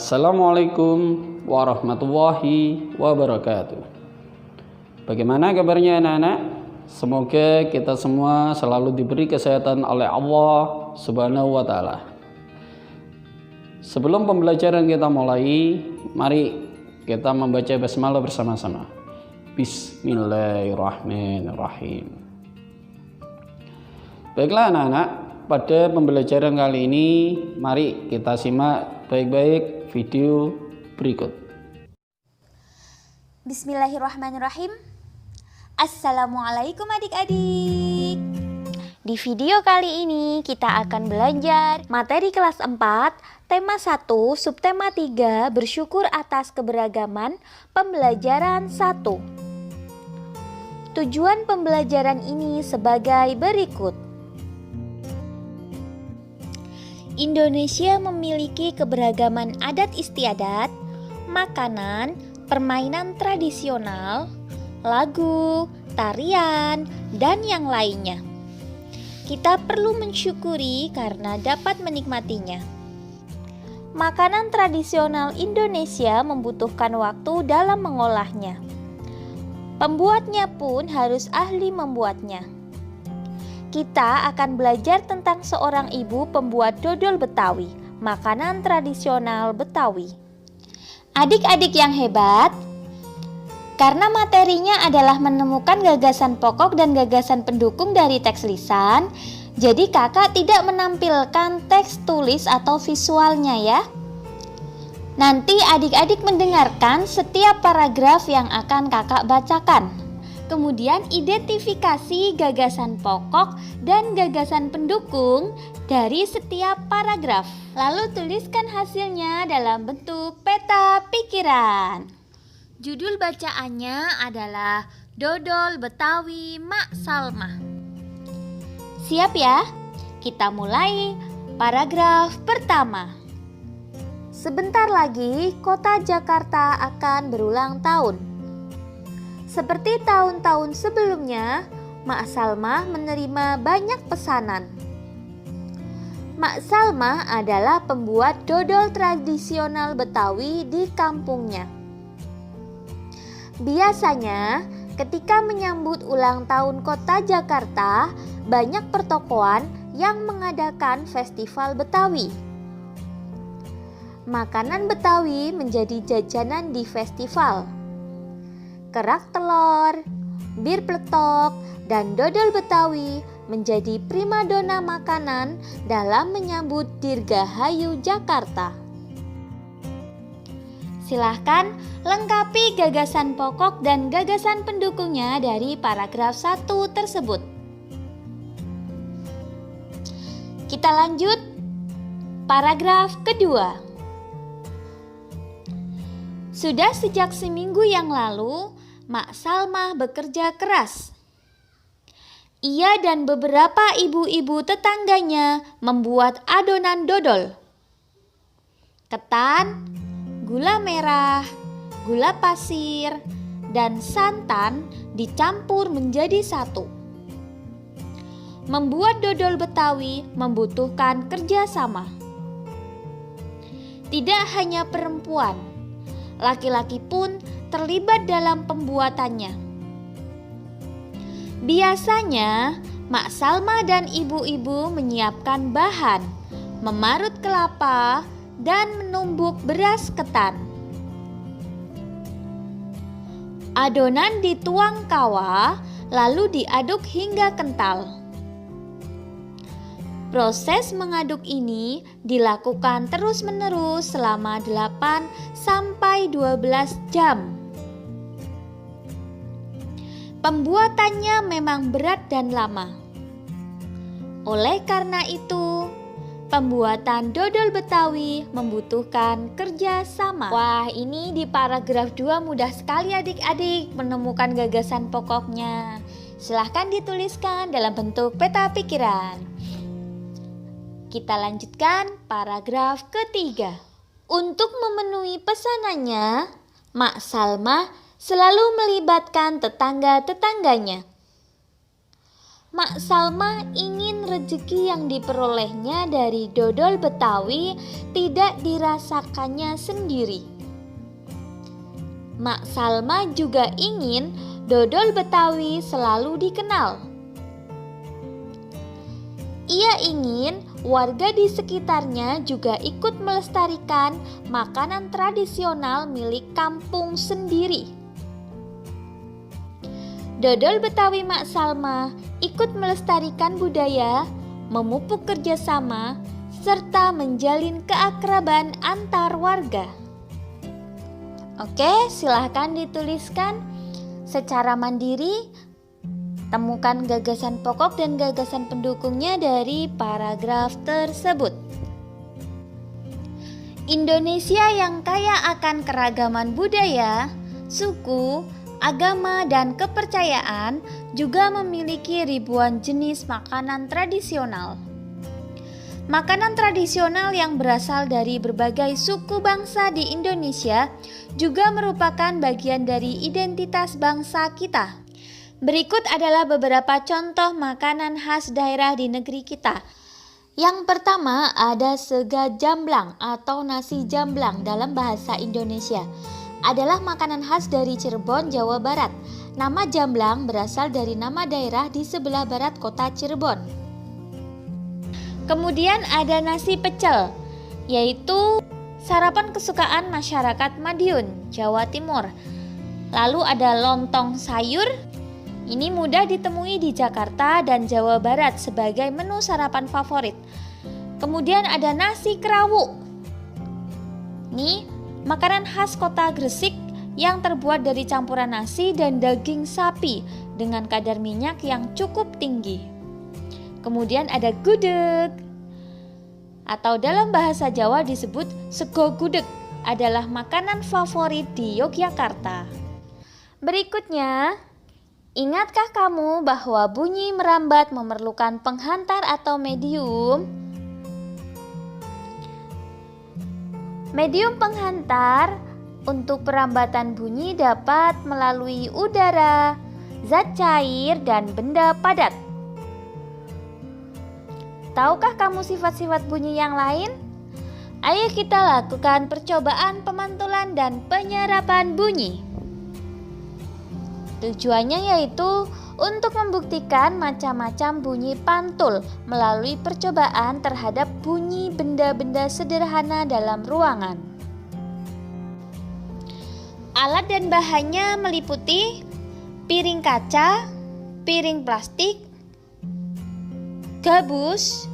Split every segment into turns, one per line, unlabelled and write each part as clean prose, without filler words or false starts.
Assalamualaikum warahmatullahi wabarakatuh. Bagaimana kabarnya anak-anak? Semoga kita semua selalu diberi kesehatan oleh Allah Subhanahu wa Ta'ala. Sebelum pembelajaran kita mulai, mari kita membaca basmalah bersama-sama. Bismillahirrahmanirrahim. Baiklah anak-anak, pada pembelajaran kali ini mari kita simak baik-baik video berikut.
Bismillahirrahmanirrahim. Assalamualaikum adik-adik. Di video kali ini kita akan belajar materi kelas 4, tema 1, subtema 3, bersyukur atas keberagaman, pembelajaran 1. Tujuan pembelajaran ini sebagai berikut. Indonesia memiliki keberagaman adat istiadat, makanan, permainan tradisional, lagu, tarian, dan yang lainnya. Kita perlu mensyukuri karena dapat menikmatinya. Makanan tradisional Indonesia membutuhkan waktu dalam mengolahnya. Pembuatnya pun harus ahli membuatnya. Kita akan belajar tentang seorang ibu pembuat dodol Betawi, makanan tradisional Betawi. Adik-adik yang hebat, karena materinya adalah menemukan gagasan pokok dan gagasan pendukung dari teks lisan, jadi kakak tidak menampilkan teks tulis atau visualnya ya. Nanti adik-adik mendengarkan setiap paragraf yang akan kakak bacakan. Kemudian identifikasi gagasan pokok dan gagasan pendukung dari setiap paragraf. Lalu tuliskan hasilnya dalam bentuk peta pikiran. Judul bacaannya adalah Dodol Betawi Mak Salma. Siap ya? Kita mulai paragraf pertama. Sebentar lagi kota Jakarta akan berulang tahun. Seperti tahun-tahun sebelumnya, Mak Salma menerima banyak pesanan. Mak Salma adalah pembuat dodol tradisional Betawi di kampungnya. Biasanya, ketika menyambut ulang tahun kota Jakarta, banyak pertokoan yang mengadakan festival Betawi. Makanan Betawi menjadi jajanan di festival. Kerak telur, bir pletok, dan dodol Betawi menjadi primadona makanan dalam menyambut Dirgahayu Jakarta. Silahkan lengkapi gagasan pokok dan gagasan pendukungnya dari paragraf 1 tersebut. Kita lanjut paragraf kedua. Sudah sejak seminggu yang lalu, Mak Salma bekerja keras. Ia dan beberapa ibu-ibu tetangganya membuat adonan dodol. Ketan, gula merah, gula pasir, dan santan dicampur menjadi satu. Membuat dodol Betawi membutuhkan kerjasama. Tidak hanya perempuan, laki-laki pun terlibat dalam pembuatannya. Biasanya, Mak Salma dan ibu-ibu menyiapkan bahan, memarut kelapa, dan menumbuk beras ketan. Adonan dituang kawah, lalu diaduk hingga kental. Proses mengaduk ini dilakukan terus-menerus selama 8 sampai 12 jam. Pembuatannya memang berat dan lama. Oleh karena itu, pembuatan dodol Betawi membutuhkan kerja sama. Wah, ini di paragraf 2 mudah sekali adik-adik menemukan gagasan pokoknya. Silahkan dituliskan dalam bentuk peta pikiran. Kita lanjutkan paragraf ketiga. Untuk memenuhi pesanannya, Mak Salma selalu melibatkan tetangga-tetangganya. Mak Salma ingin rezeki yang diperolehnya dari dodol Betawi tidak dirasakannya sendiri. Mak Salma juga ingin dodol Betawi selalu dikenal. Ia ingin warga di sekitarnya juga ikut melestarikan makanan tradisional milik kampung sendiri. Dodol Betawi Mak Salma ikut melestarikan budaya, memupuk kerjasama, serta menjalin keakraban antar warga. Oke, silahkan dituliskan secara mandiri. Temukan gagasan pokok dan gagasan pendukungnya dari paragraf tersebut. Indonesia yang kaya akan keragaman budaya, suku, agama, dan kepercayaan juga memiliki ribuan jenis makanan tradisional. Makanan tradisional yang berasal dari berbagai suku bangsa di Indonesia juga merupakan bagian dari identitas bangsa kita. Berikut adalah beberapa contoh makanan khas daerah di negeri kita. Yang pertama ada sega jamblang atau nasi jamblang dalam bahasa Indonesia. Adalah makanan khas dari Cirebon, Jawa Barat. Nama jamblang berasal dari nama daerah di sebelah barat kota Cirebon. Kemudian ada nasi pecel, yaitu sarapan kesukaan masyarakat Madiun, Jawa Timur. Lalu ada lontong sayur. Ini mudah ditemui di Jakarta dan Jawa Barat sebagai menu sarapan favorit. Kemudian ada nasi kerawuk. Ini makanan khas kota Gresik yang terbuat dari campuran nasi dan daging sapi dengan kadar minyak yang cukup tinggi. Kemudian ada gudeg, atau dalam bahasa Jawa disebut sego gudeg, adalah makanan favorit di Yogyakarta. Berikutnya, ingatkah kamu bahwa bunyi merambat memerlukan penghantar atau medium? Medium penghantar untuk perambatan bunyi dapat melalui udara, zat cair, dan benda padat. Tahukah kamu sifat-sifat bunyi yang lain? Ayo kita lakukan percobaan pemantulan dan penyerapan bunyi. Tujuannya yaitu untuk membuktikan macam-macam bunyi pantul melalui percobaan terhadap bunyi benda-benda sederhana dalam ruangan. Alat dan bahannya meliputi piring kaca, piring plastik, gabus,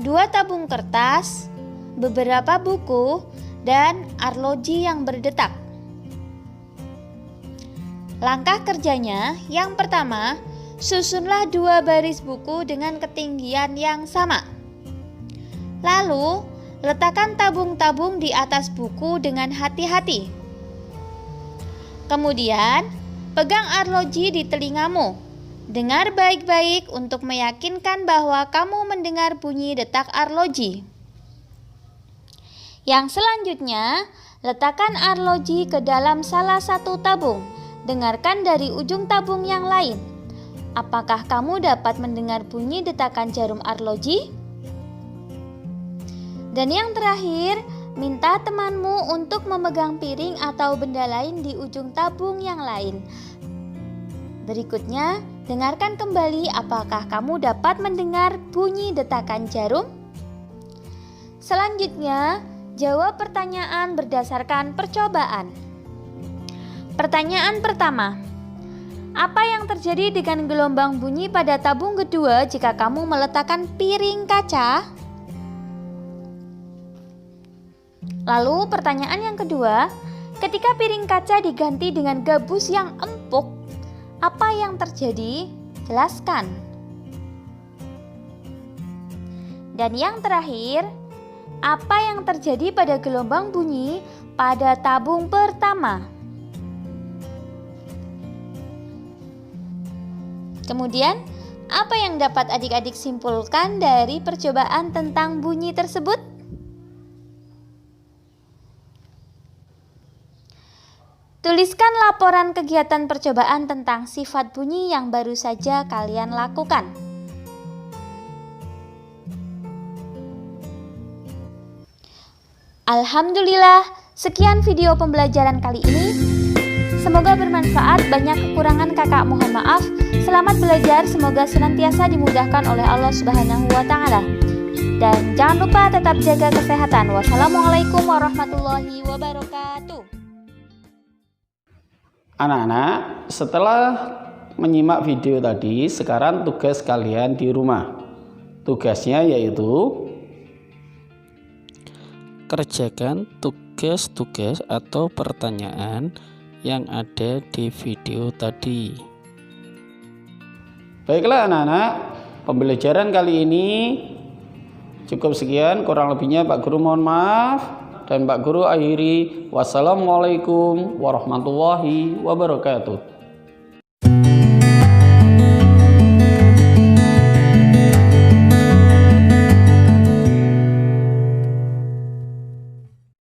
2 tabung kertas, beberapa buku, dan arloji yang berdetak. Langkah kerjanya, yang pertama, susunlah 2 baris buku dengan ketinggian yang sama. Lalu, letakkan tabung-tabung di atas buku dengan hati-hati. Kemudian, pegang arloji di telingamu. Dengar baik-baik untuk meyakinkan bahwa kamu mendengar bunyi detak arloji. Yang selanjutnya, letakkan arloji ke dalam salah satu tabung. Dengarkan dari ujung tabung yang lain. Apakah kamu dapat mendengar bunyi detakan jarum arloji? Dan yang terakhir, minta temanmu untuk memegang piring atau benda lain di ujung tabung yang lain. Berikutnya, dengarkan kembali apakah kamu dapat mendengar bunyi detakan jarum. Selanjutnya, jawab pertanyaan berdasarkan percobaan. Pertanyaan pertama, apa yang terjadi dengan gelombang bunyi pada tabung kedua jika kamu meletakkan piring kaca? Lalu pertanyaan yang kedua, ketika piring kaca diganti dengan gabus yang empuk, apa yang terjadi? Jelaskan. Dan yang terakhir, apa yang terjadi pada gelombang bunyi pada tabung pertama? Kemudian, apa yang dapat adik-adik simpulkan dari percobaan tentang bunyi tersebut? Tuliskan laporan kegiatan percobaan tentang sifat bunyi yang baru saja kalian lakukan. Alhamdulillah, sekian video pembelajaran kali ini. Semoga bermanfaat, banyak kekurangan kakak mohon maaf. Selamat belajar, semoga senantiasa dimudahkan oleh Allah Subhanahu wa Ta'ala. Dan jangan lupa tetap jaga kesehatan. Wassalamualaikum warahmatullahi wabarakatuh.
Anak-anak, setelah menyimak video tadi, sekarang tugas kalian di rumah. Tugasnya yaitu kerjakan tugas-tugas atau pertanyaan yang ada di video tadi. Baiklah anak-anak, pembelajaran kali ini cukup sekian, kurang lebihnya Pak Guru mohon maaf, dan Pak Guru akhiri. Wassalamualaikum warahmatullahi wabarakatuh.